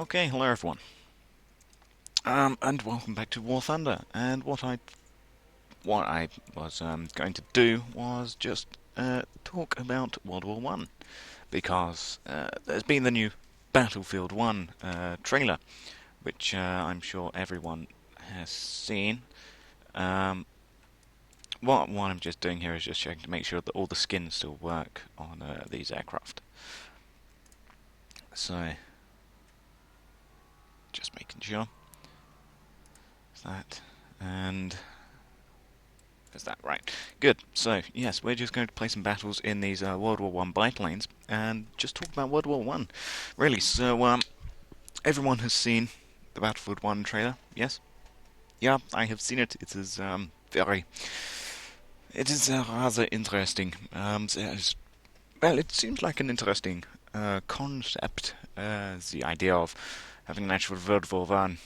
Okay, hello everyone. And welcome back to War Thunder. And what I was going to do was just talk about World War One because there's been the new Battlefield One trailer, which I'm sure everyone has seen. Um, what I'm just doing here is just checking to make sure that all the skins still work on these aircraft. So just making sure that and. Is that right? Good. So, yes, we're just going to play some battles in these World War One biplanes and just talk about World War One. Really, so everyone has seen the Battlefield One trailer, yes? Yeah, I have seen it. It is rather interesting. Well, it seems like an interesting concept. The idea of having an actual World War One.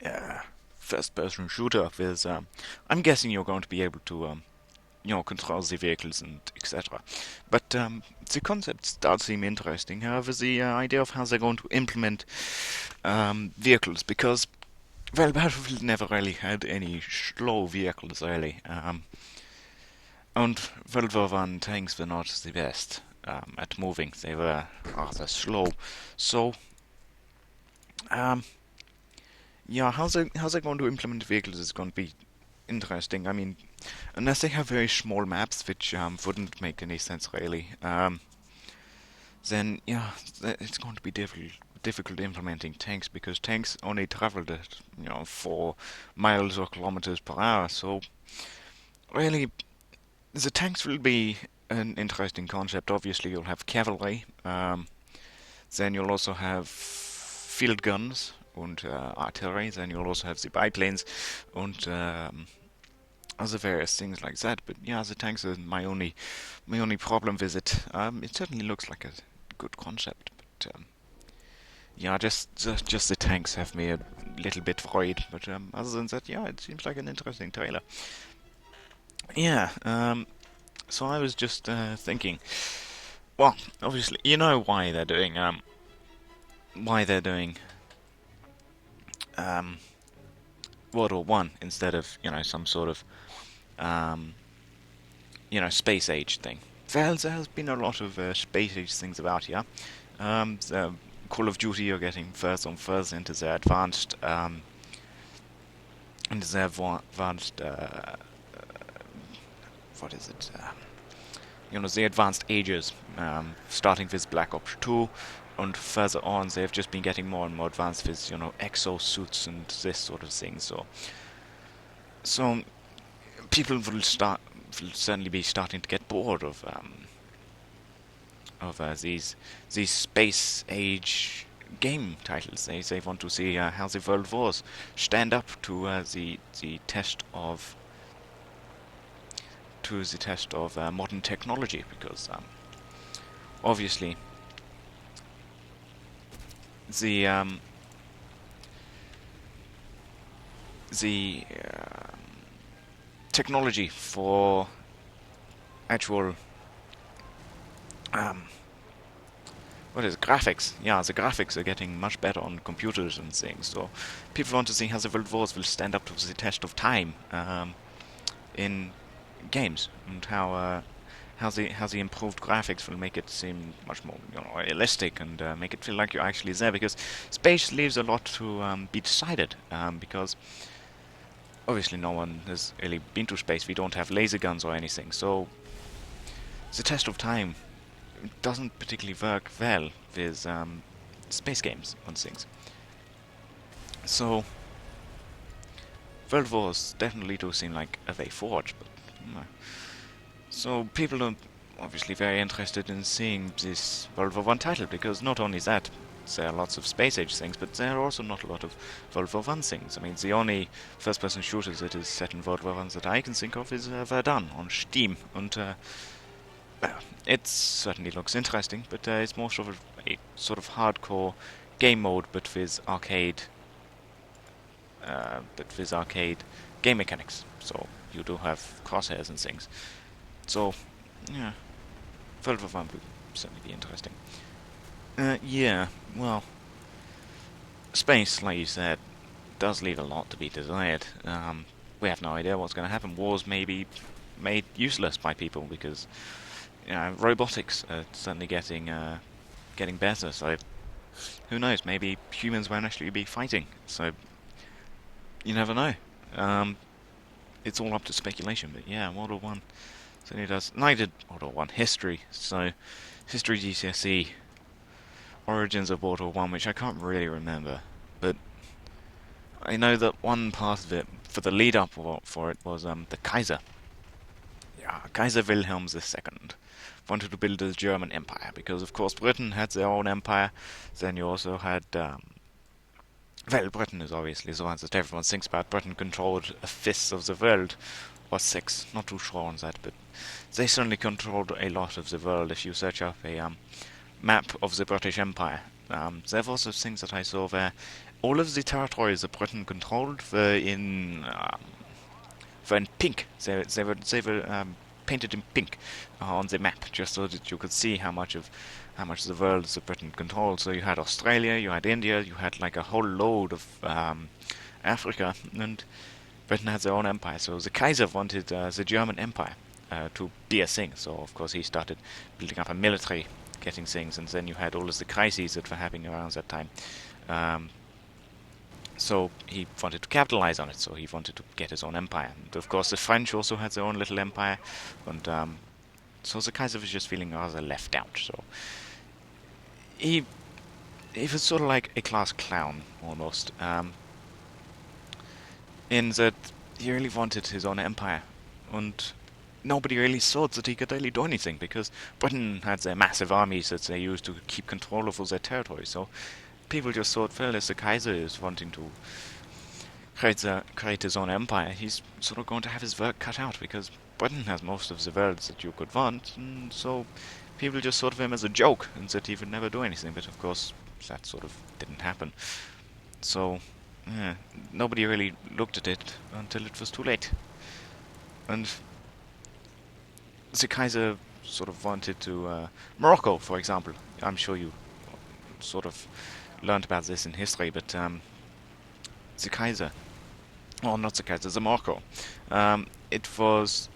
Yeah, first-person shooter with. I'm guessing you're going to be able to control the vehicles and etc. But the concepts does seem interesting. However, the idea of how they're going to implement vehicles, because well, Battlefield never really had any slow vehicles really, and World War One tanks were not the best at moving. They were rather slow. So, um, yeah, how's they going to implement vehicles is going to be interesting. I mean, unless they have very small maps, which wouldn't make any sense really, then yeah, it's going to be difficult implementing tanks because tanks only traveled at 4 miles or kilometers per hour. So really, the tanks will be an interesting concept. Obviously, you'll have cavalry. Then you'll also have field guns and artillery. Then you'll also have the biplanes and other various things like that. But yeah, the tanks are my only problem with it. It certainly looks like a good concept, but yeah, just the tanks have me a little bit worried. But other than that, yeah, it seems like an interesting trailer. Yeah. So I was just thinking. Well, obviously, you know why they're doing um, World War One instead of some sort of um, space age thing. Well, there has been a lot of space age things about here. The Call of Duty are getting further and further into their advanced what is it? The advanced ages, starting with Black Ops 2, and further on, they've just been getting more and more advanced with exosuits and this sort of thing. So people will certainly be starting to get bored of these space age game titles. They want to see how the world wars stand up to the test of modern technology, because obviously the technology for actual um, what is it, graphics? Yeah, the graphics are getting much better on computers and things. So people want to see how the world wars will stand up to the test of time in games, and how the improved graphics will make it seem much more realistic, and make it feel like you're actually there. Because space leaves a lot to be decided. Because obviously no one has really been to space. We don't have laser guns or anything. So the test of time doesn't particularly work well with space games and things. So World Wars definitely do seem like a way forward, but so people are obviously very interested in seeing this World War One title, because not only that, there are lots of space age things, but there are also not a lot of World War One things. I mean, the only first-person shooters that is set in World War One that I can think of is Verdun on Steam, and well, it certainly looks interesting, but it's more sort of a sort of hardcore game mode, but with arcade game mechanics. So you do have crosshairs and things. So yeah, World War One would certainly be interesting. Yeah, well, space, like you said, does leave a lot to be desired. We have no idea what's going to happen. Wars may be made useless by people because robotics are certainly getting better. So who knows? Maybe humans won't actually be fighting. So you never know. Um, it's all up to speculation. But yeah, World War One certainly does. And I did World War One history, so history GCSE origins of World War One, which I can't really remember, but I know that one part of it for the lead up for it was the Kaiser. Yeah, Kaiser Wilhelm II wanted to build a German empire because, of course, Britain had their own empire. Then you also had well, Britain is obviously the one that everyone thinks about. Britain controlled a fifth of the world, or six, not too sure on that, but they certainly controlled a lot of the world. If you search up a map of the British Empire, there were also things that I saw where all of the territories that Britain controlled were in pink. They were painted in pink on the map, just so that you could see how much of the world that Britain controlled. So you had Australia, you had India, you had like a whole load of Africa, and Britain had their own empire. So the Kaiser wanted the German Empire to be a thing. So of course he started building up a military, getting things, and then you had all of the crises that were happening around that time. Um, so he wanted to capitalize on it. So he wanted to get his own empire. And of course the French also had their own little empire, and so the Kaiser was just feeling rather left out. So he he was sort of like a class clown almost. In that he really wanted his own empire, and nobody really thought that he could really do anything because Britain had their massive armies that they used to keep control of all their territory. So people just thought, well, as the Kaiser is wanting to create his own empire, he's sort of going to have his work cut out because Britain has most of the worlds that you could want, and so people just thought of him as a joke and that he would never do anything. But of course, that sort of didn't happen. So, yeah, nobody really looked at it until it was too late. And the Kaiser sort of wanted to. Morocco, for example. I'm sure you sort of learned about this in history, but the Kaiser. Well, not the Kaiser, the Morocco. It was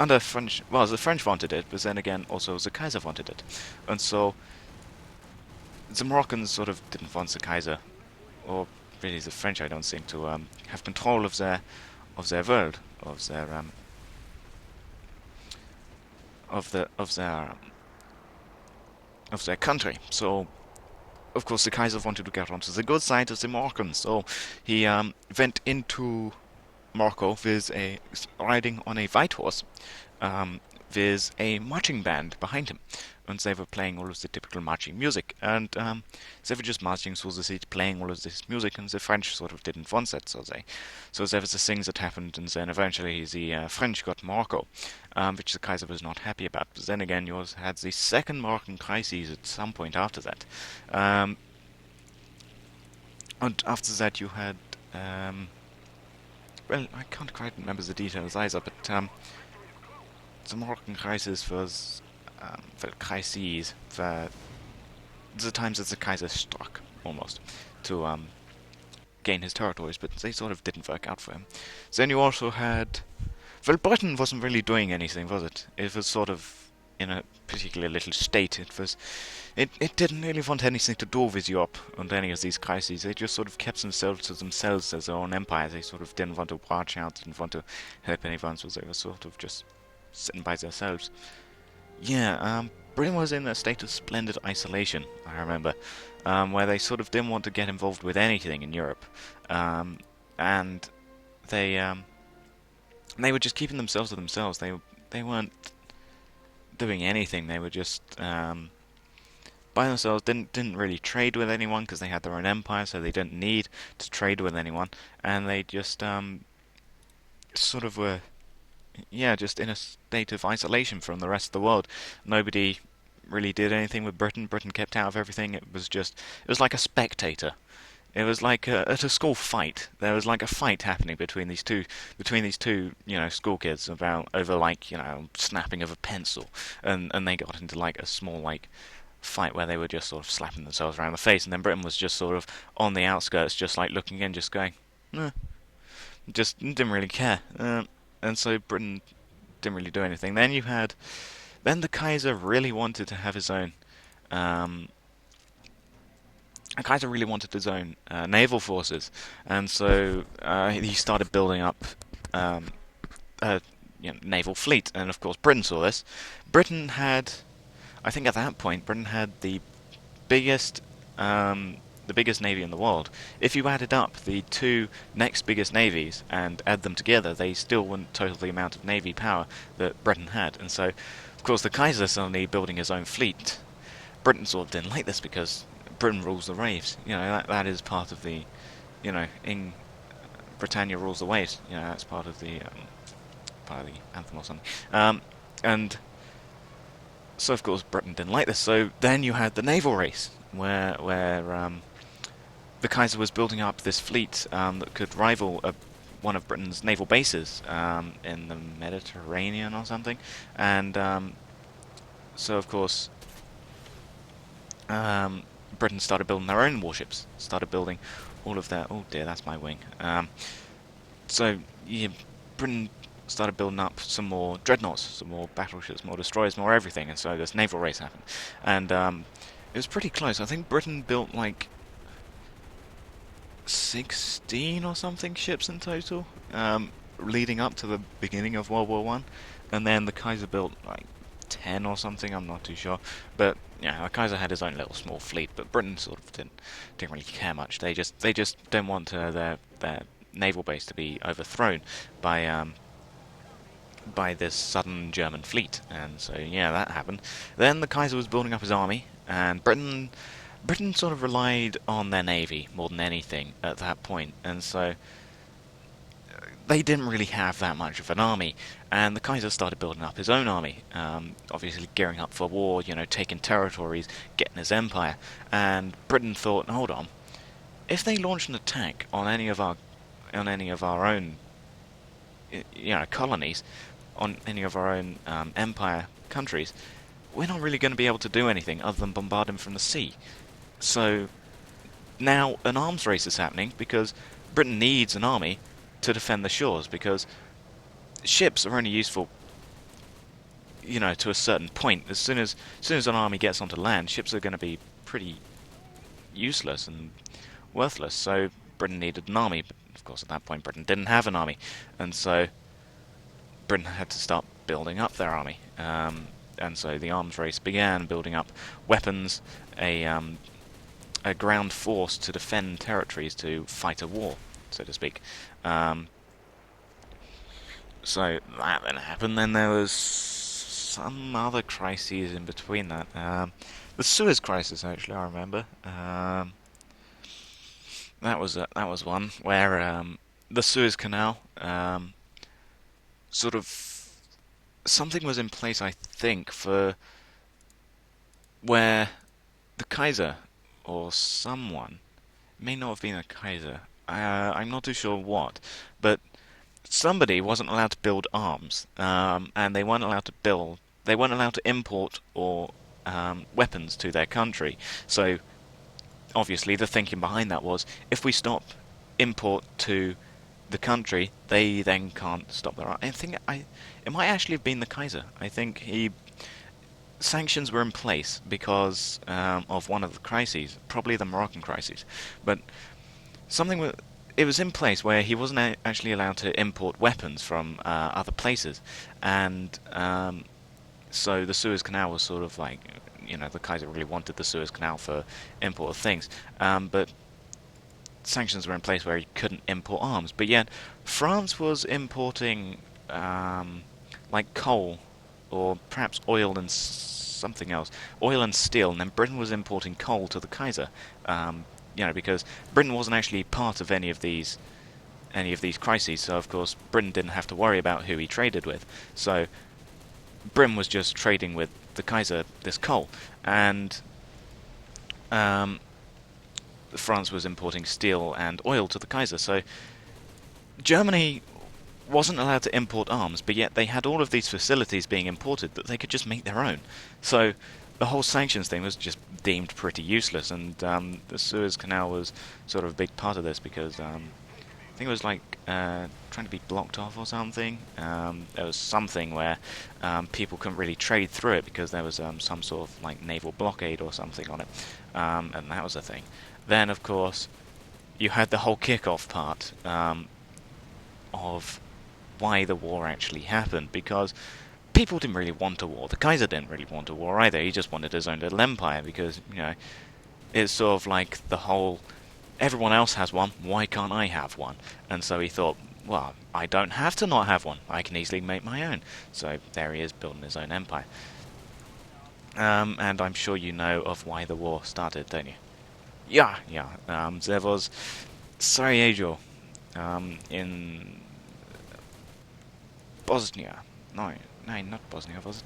under French. Well, the French wanted it, but then again, also the Kaiser wanted it. And so the Moroccans sort of didn't want the Kaiser, or really the French, I don't think, to have control of their world, of the of their country. So of course the Kaiser wanted to get onto the good side of the Moroccans. So he went into Morocco with riding on a white horse, um, with a marching band behind him, and they were playing all of the typical marching music, and they were just marching through the city, playing all of this music, and the French sort of didn't want that, so there was the things that happened, and then eventually the French got Morocco, which the Kaiser was not happy about. But then again, you also had the second Moroccan crisis at some point after that, um, and after that you had. Well, I can't quite remember the details either, but the Moroccan crisis was, well, crises were the times that the Kaiser struck, almost, to gain his territories, but they sort of didn't work out for him. Then you also had, well, Britain wasn't really doing anything, was it? It was sort of in a particular little state. It didn't really want anything to do with Europe and any of these crises. They just sort of kept themselves to themselves as their own empire. They sort of didn't want to branch out, didn't want to help anyone, so they were sort of just sitting by themselves. Yeah, Britain was in a state of splendid isolation, I remember, where they sort of didn't want to get involved with anything in Europe, and they they were just keeping themselves to themselves. They weren't doing anything. They were just by themselves. Didn't really trade with anyone because they had their own empire, so they didn't need to trade with anyone, and they just sort of were, yeah, just in a state of isolation from the rest of the world. Nobody really did anything with Britain. Britain kept out of everything. It was like a spectator. It was like at a school fight. There was like a fight happening between these two, school kids about over like snapping of a pencil, and they got into like a small like fight where they were just sort of slapping themselves around the face, and then Britain was just sort of on the outskirts, just like looking in, just going, eh, just didn't really care. And so Britain didn't really do anything. Then the Kaiser really wanted to have his own. Um, the Kaiser really wanted his own naval forces, and so he started building up um, a naval fleet. And of course, Britain saw this. Britain had, I think, at that point, Britain had biggest the biggest navy in the world. If you added up the two next biggest navies and add them together, they still wouldn't total the amount of navy power that Britain had. And so, of course, the Kaiser suddenly building his own fleet. Britain sort of didn't like this because Britain rules the waves. That is part of the, in Britannia rules the waves. That's part of the anthem or something. And so of course Britain didn't like this. So then you had the naval race, where the Kaiser was building up this fleet that could rival one of Britain's naval bases in the Mediterranean or something. And so of course Britain started building their own warships, started building all of their... Oh dear, that's my wing. So yeah, Britain started building up some more dreadnoughts, some more battleships, more destroyers, more everything, and so this naval race happened. And it was pretty close. I think Britain built like 16 or something ships in total, leading up to the beginning of World War One, and then the Kaiser built like 10 or something. I'm not too sure, but yeah, the Kaiser had his own little small fleet, but Britain sort of didn't really care much. They just don't want their naval base to be overthrown by this sudden German fleet, and so yeah, that happened. Then the Kaiser was building up his army, and Britain sort of relied on their navy more than anything at that point, and so they didn't really have that much of an army. And the Kaiser started building up his own army, obviously gearing up for war, taking territories, getting his empire. And Britain thought, hold on, if they launch an attack on any of our own, colonies, on any of our own empire countries, we're not really going to be able to do anything other than bombard them from the sea. So now an arms race is happening because Britain needs an army to defend the shores, because ships are only useful, to a certain point. As soon as an army gets onto land, ships are going to be pretty useless and worthless. So Britain needed an army, but of course at that point Britain didn't have an army, and so Britain had to start building up their army. And so the arms race began, building up weapons, a ground force to defend territories, to fight a war, so to speak. So that then happened. Then there was some other crises in between that. The Suez Crisis, actually, I remember. That was one where the Suez Canal, sort of something was in place, I think, for where the Kaiser or someone, it may not have been a Kaiser, I'm not too sure what, but somebody wasn't allowed to build arms, and they weren't allowed to import or weapons to their country. So obviously the thinking behind that was, if we stop import to the country, they then can't stop their arms. I think it might actually have been the Kaiser. I think sanctions were in place because of one of the crises, probably the Moroccan crisis, but it was in place where he wasn't actually allowed to import weapons from other places, and so the Suez Canal was sort of like, the Kaiser really wanted the Suez Canal for import of things, but sanctions were in place where he couldn't import arms. But yet France was importing like coal, or perhaps oil and something else, oil and steel, and then Britain was importing coal to the Kaiser. Because Britain wasn't actually part of any of these crises, so of course Britain didn't have to worry about who he traded with. So Britain was just trading with the Kaiser this coal, and France was importing steel and oil to the Kaiser. So Germany wasn't allowed to import arms, but yet they had all of these facilities being imported that they could just make their own. So the whole sanctions thing was just deemed pretty useless, and the Suez Canal was sort of a big part of this because I think it was like trying to be blocked off or something. There was something where people couldn't really trade through it because there was some sort of like naval blockade or something on it, and that was a thing. Then, of course, you had the whole kickoff part of why the war actually happened because people didn't really want a war. The Kaiser didn't really want a war either. He just wanted his own little empire because, it's sort of like the whole everyone else has one, why can't I have one? And so he thought, well, I don't have to not have one. I can easily make my own. So there he is building his own empire. And I'm sure you know of why the war started, don't you? Yeah, yeah. There was Sarajevo in Bosnia. No, no, not Bosnia, was it?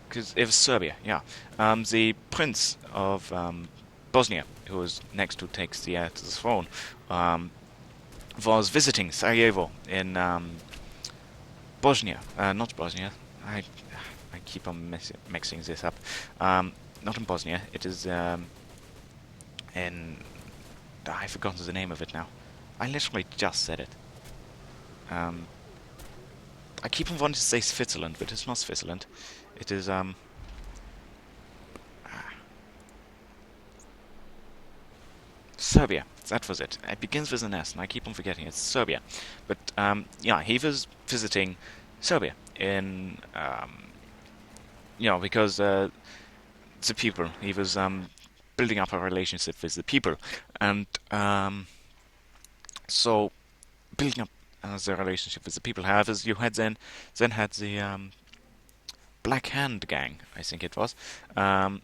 Because it was Serbia, yeah. The Prince of Bosnia, who was next to take the heir to the throne, was visiting Sarajevo in Bosnia. Not Bosnia. I keep on mixing this up. Not in Bosnia. It is in. I've forgotten the name of it now. I literally just said it. Um, I keep on wanting to say Switzerland, but it's not Switzerland. It is Serbia. That was it. It begins with an S, and I keep on forgetting it's Serbia. But yeah, he was visiting Serbia in because the people. He was building up a relationship with the people, and so building up the relationship with the people. However, you had then had the Black Hand gang, I think it was, and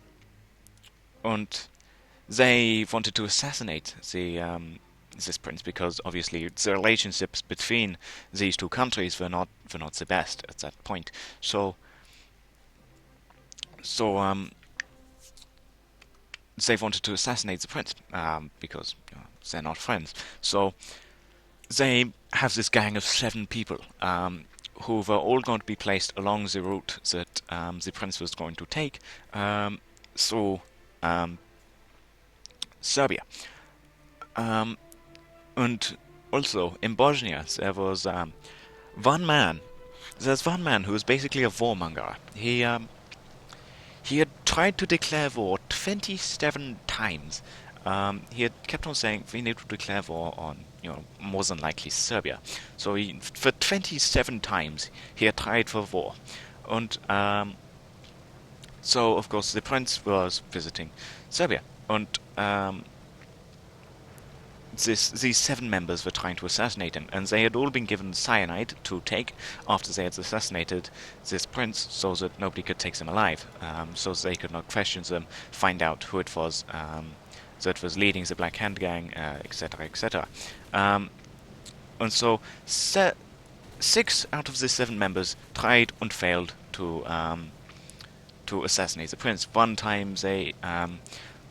they wanted to assassinate this prince because obviously the relationships between these two countries were not the best at that point. So they wanted to assassinate the prince because they're not friends. So they have this gang of 7 people who were all going to be placed along the route that the prince was going to take through Serbia. Um, and also in Bosnia, one man. There's one man who was basically a warmonger. He had tried to declare war 27 times. He had kept on saying we need to declare war on, more than likely Serbia. So for 27 times he had tried for war, and so of course the prince was visiting Serbia, and these 7 members were trying to assassinate him, and they had all been given cyanide to take after they had assassinated this prince, so that nobody could take them alive, so they could not question them, find out who it was that was leading the Black Hand gang, etc., etc. And so 6 out of the 7 members tried and failed to assassinate the prince. One time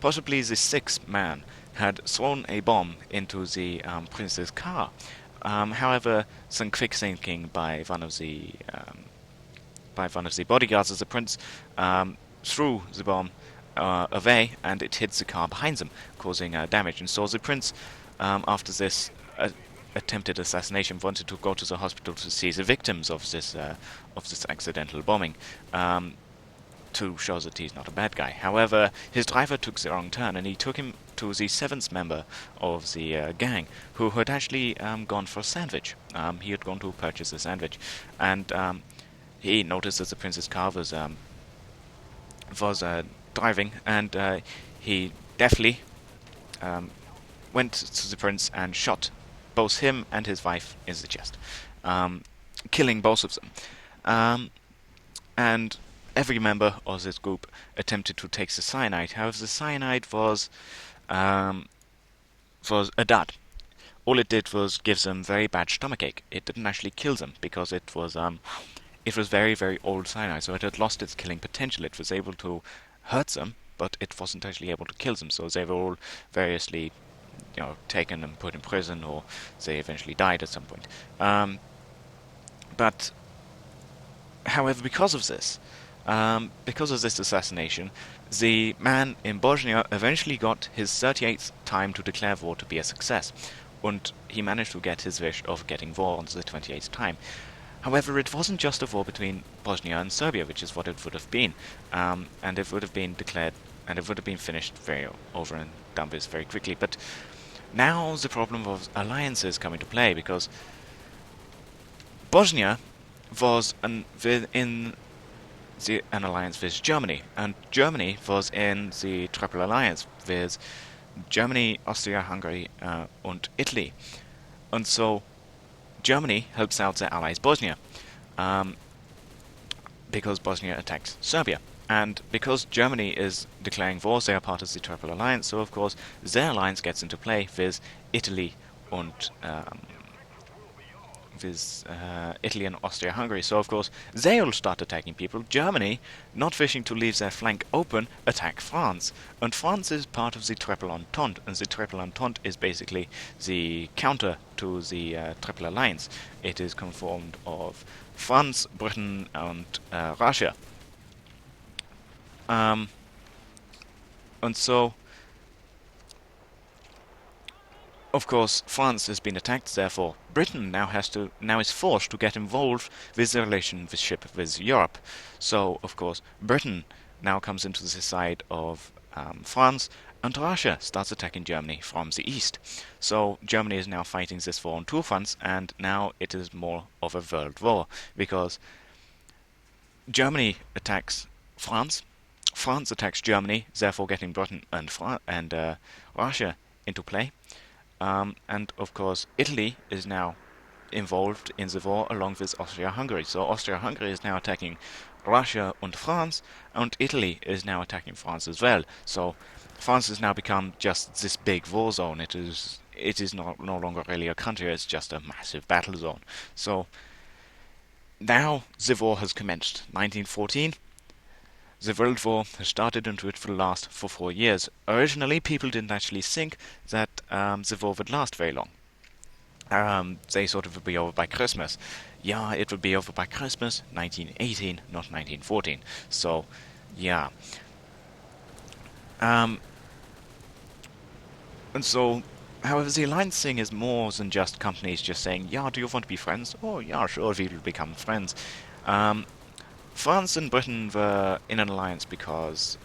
possibly the 6th man had thrown a bomb into the prince's car. However, some quick thinking by one of the bodyguards of the prince threw the bomb away, and it hit the car behind them, causing damage. And so the prince, after this attempted assassination, wanted to go to the hospital to see the victims of this accidental bombing. To show that he's not a bad guy. However, his driver took the wrong turn, and he took him to the 7th member of the gang, who had actually gone for a sandwich. He had gone to purchase a sandwich, and he noticed that the prince's car was driving, and he deftly went to the prince and shot both him and his wife in the chest, killing both of them. And every member of this group attempted to take the cyanide. However, the cyanide was a dud. All it did was give them very bad stomachache. It didn't actually kill them because it was very, very old cyanide, so it had lost its killing potential. It was able to hurt them, but it wasn't actually able to kill them. So they were all variously, taken and put in prison, or they eventually died at some point. But however, because of this, Because of this assassination, the man in Bosnia eventually got his 38th time to declare war to be a success, and he managed to get his wish of getting war on the 28th time. However, it wasn't just a war between Bosnia and Serbia, which is what it would have been, and it would have been declared, and it would have been finished very over and done with very quickly. But now the problem of alliances come into play because Bosnia was in an alliance with Germany, and Germany was in the Triple Alliance with Germany, Austria-Hungary, and Italy. And so Germany helps out their allies Bosnia, um, because Bosnia attacks Serbia. And because Germany is declaring war, they are part of the Triple Alliance, so of course their alliance gets into play with Italy and Italy and Austria-Hungary. So of course they all start attacking people. Germany, not wishing to leave their flank open, attack France. And France is part of the Triple Entente, and the Triple Entente is basically the counter to the Triple Alliance. It is conformed of France, Britain, and Russia. Um, and so of course, France has been attacked. Therefore, Britain now is forced to get involved with the relationship with Europe. So, of course, Britain now comes into the side of France, and Russia starts attacking Germany from the east. So Germany is now fighting this war on two fronts, and now it is more of a world war because Germany attacks France, France attacks Germany, therefore getting Britain and Russia into play. And of course, Italy is now involved in the war along with Austria-Hungary. So Austria-Hungary is now attacking Russia and France, and Italy is now attacking France as well. So France has now become just this big war zone. It is no longer really a country, it's just a massive battle zone. So now the war has commenced. 1914, the World War has started and it will last for 4 years. Originally, people didn't actually think that the war would last very long. They thought it would be over by Christmas. Yeah, it would be over by Christmas, 1918, not 1914. So, yeah. Um, and so, however, the alliance thing is more than just companies just saying, yeah, do you want to be friends? Oh, yeah, sure, we will become friends. Um, France and Britain were in an alliance because,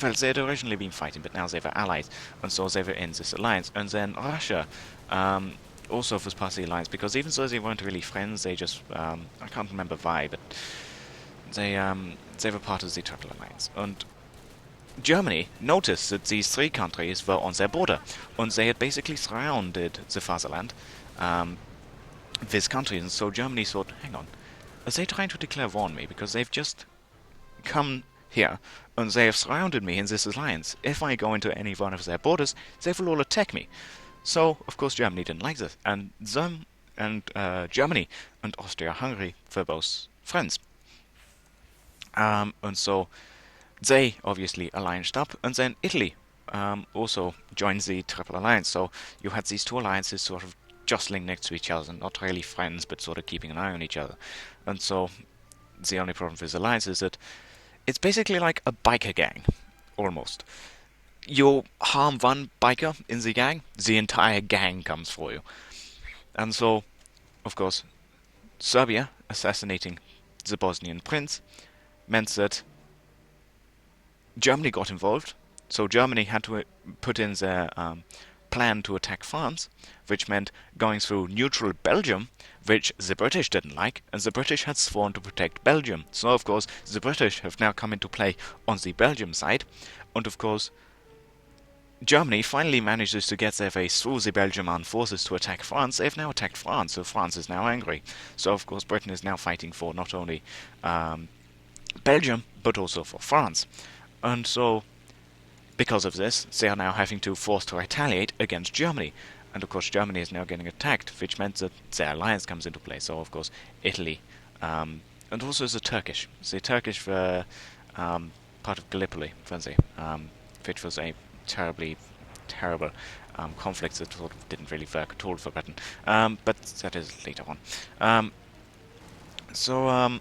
well, they had originally been fighting, but now they were allies, and so they were in this alliance. And then Russia also was part of the alliance because even though they weren't really friends, they just, I can't remember why, but they were part of the Triple Alliance. And Germany noticed that these three countries were on their border, and they had basically surrounded the fatherland with countries. And so Germany thought, hang on, are they trying to declare war on me? Because they've just come here and they have surrounded me in this alliance. If I go into any one of their borders, they will all attack me. So, of course, Germany didn't like this, and Germany and Austria-Hungary were both friends. And so they obviously allianced up, and then Italy also joined the Triple Alliance. So you had these two alliances sort of jostling next to each other, not really friends, but sort of keeping an eye on each other. And so the only problem with alliance is that it's basically like a biker gang, almost. You harm one biker in the gang, the entire gang comes for you. And so, of course, Serbia assassinating the Bosnian prince meant that Germany got involved. So Germany had to put in their plan to attack France, which meant going through neutral Belgium, which the British didn't like, and the British had sworn to protect Belgium. So, of course, the British have now come into play on the Belgium side, and of course, Germany finally manages to get their way through the Belgian armed forces to attack France. They've now attacked France, so France is now angry. So, of course, Britain is now fighting for not only Belgium, but also for France. And so, because of this, they are now having to force to retaliate against Germany. And of course, Germany is now getting attacked, which meant that their alliance comes into play. So, of course, Italy, and also the Turkish. The Turkish were part of Gallipoli, weren't they? Which was a terrible conflict that sort of didn't really work at all for Britain. But that is later on. So,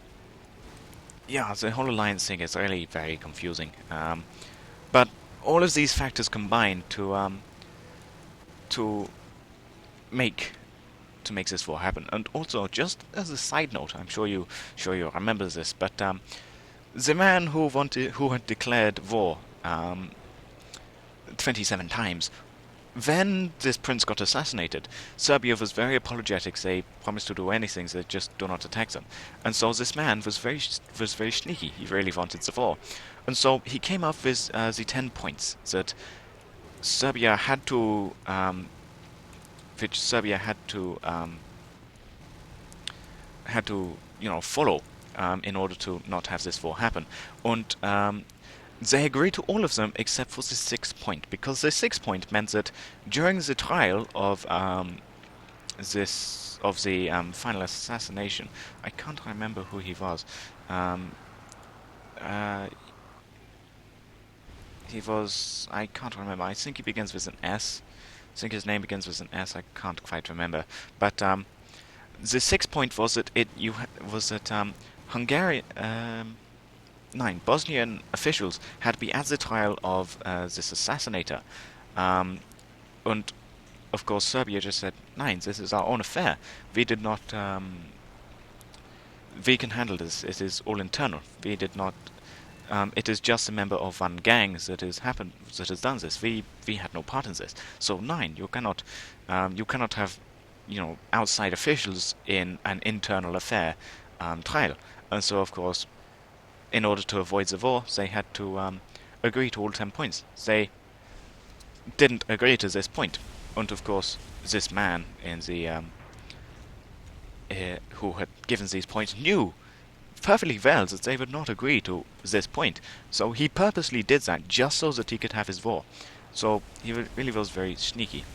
yeah, the whole alliance thing is really very confusing. But all of these factors combine to make to make this war happen. And also, just as a side note, I'm sure you remember this, but the man who had declared war 27 times. When this prince got assassinated, Serbia was very apologetic. They promised to do anything, they just do not attack them. And so this man was very sneaky. He really wanted the war, and so he came up with the 10 points that Serbia had to, which Serbia had to follow in order to not have this war happen. And they agreed to all of them except for the sixth point, because the sixth point meant that during the trial of the final assassination, I can't remember who he was. Um, uh, he was, I can't remember. I think he begins with an S. I think his name begins with an S. I can't quite remember. But the sixth point was that was that Hungarian. 9 Bosnian officials had to be at the trial of this assassinator. Um, and of course, Serbia just said, "Nine, this is our own affair. We did not. We can handle this. It is all internal. We did not. It is just a member of one gang that has done this. We had no part in this. So nine, you cannot have, outside officials in an internal affair trial. And so, of course, in order to avoid the war, they had to agree to all 10 points. They didn't agree to this point. And of course, this man in the who had given these points knew perfectly well that they would not agree to this point. So he purposely did that just so that he could have his war. So he really was very sneaky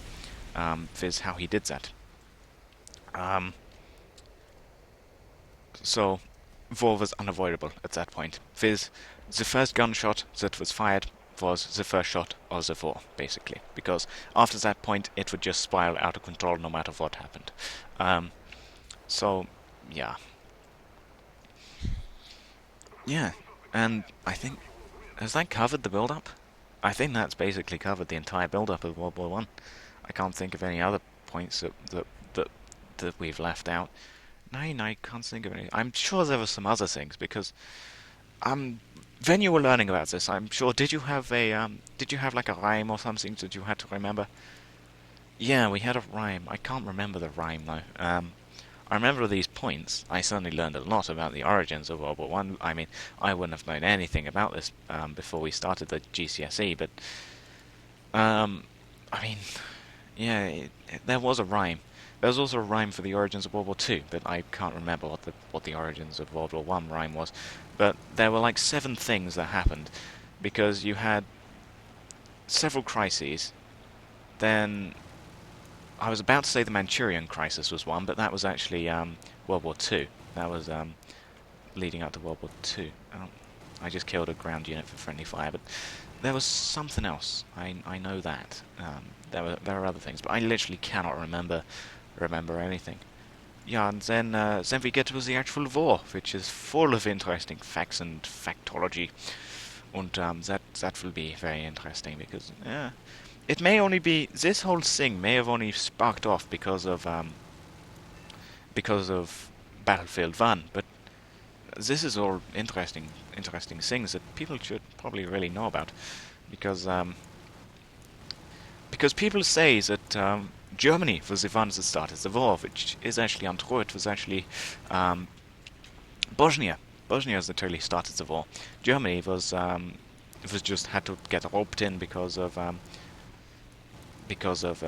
with how he did that. Um, so war was unavoidable at that point. Viz, the first gunshot that was fired was the first shot of the war, basically, because after that point it would just spiral out of control no matter what happened. Um, so, yeah. Yeah, and I think, has that covered the build-up? I think that's basically covered the entire build-up of World War One. I can't think of any other points that, that we've left out. No, I can't think of any. I'm sure there were some other things because when you were learning about this, I'm sure did you have like a rhyme or something that you had to remember? Yeah, we had a rhyme. I can't remember the rhyme though. I remember these points. I certainly learned a lot about the origins of World War One. I mean, I wouldn't have known anything about this before we started the GCSE, but um, I mean, yeah, there was a rhyme. There was also a rhyme for the origins of World War Two, but I can't remember what the origins of World War One rhyme was. But there were like 7 things that happened because you had several crises. Then I was about to say the Manchurian crisis was one, but that was actually World War Two. That was leading up to World War Two. I just killed a ground unit for friendly fire, but there was something else. I know that there are other things, but I literally cannot remember anything. Yeah, and then we get to the actual war, which is full of interesting facts and factology, and that will be very interesting because it may only be this whole thing may have only sparked off because of Battlefield One, but this is all interesting things that people should probably really know about because people say that Germany was the ones that started the war, which is actually untrue. It was actually um, Bosnia. Bosnia that really started the war. Germany was just had to get roped in because of their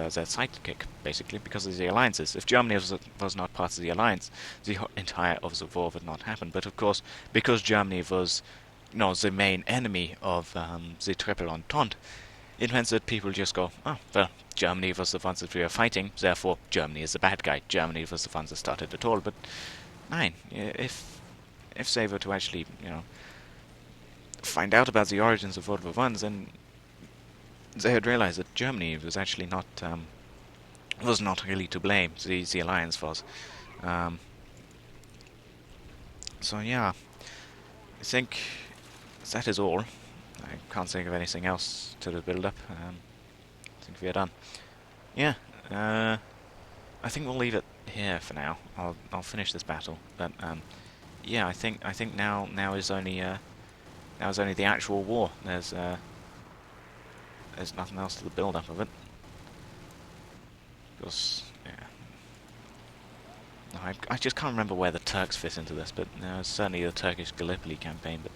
sidekick, basically, because of the alliances. If Germany was not part of the alliance, the entire of the war would not happen. But of course, because Germany was, the main enemy of the Triple Entente, it means that people just go, oh, well, Germany was the ones that we were fighting, therefore Germany is the bad guy. Germany was the ones that started it all. But nine, if they were to actually, find out about the origins of World War One, then they had realized that Germany was actually was not really to blame. The alliance was. Um, so yeah, think that is all. I can't think of anything else to the build-up. I think we are done. Yeah, I think we'll leave it here for now. I'll finish this battle, but yeah, I think now is only the actual war. There's nothing else to the build-up of it. Because yeah, no, I just can't remember where the Turks fit into this, but certainly the Turkish Gallipoli campaign. But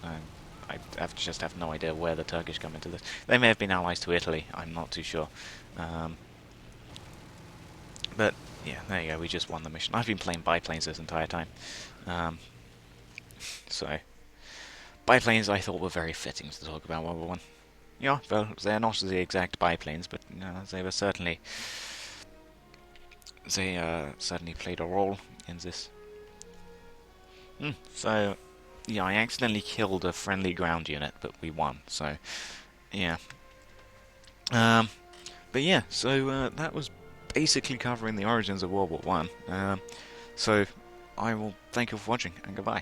just have no idea where the Turkish come into this. They may have been allies to Italy. I'm not too sure. Um, but yeah, there you go. We just won the mission. I've been playing biplanes this entire time. Um, so biplanes I thought were very fitting to talk about World War One. Yeah, well, they're not the exact biplanes, but they were certainly certainly played a role in this. So yeah, I accidentally killed a friendly ground unit, but we won. So yeah. Um, but yeah, so that was basically covering the origins of World War One. So I will thank you for watching and goodbye.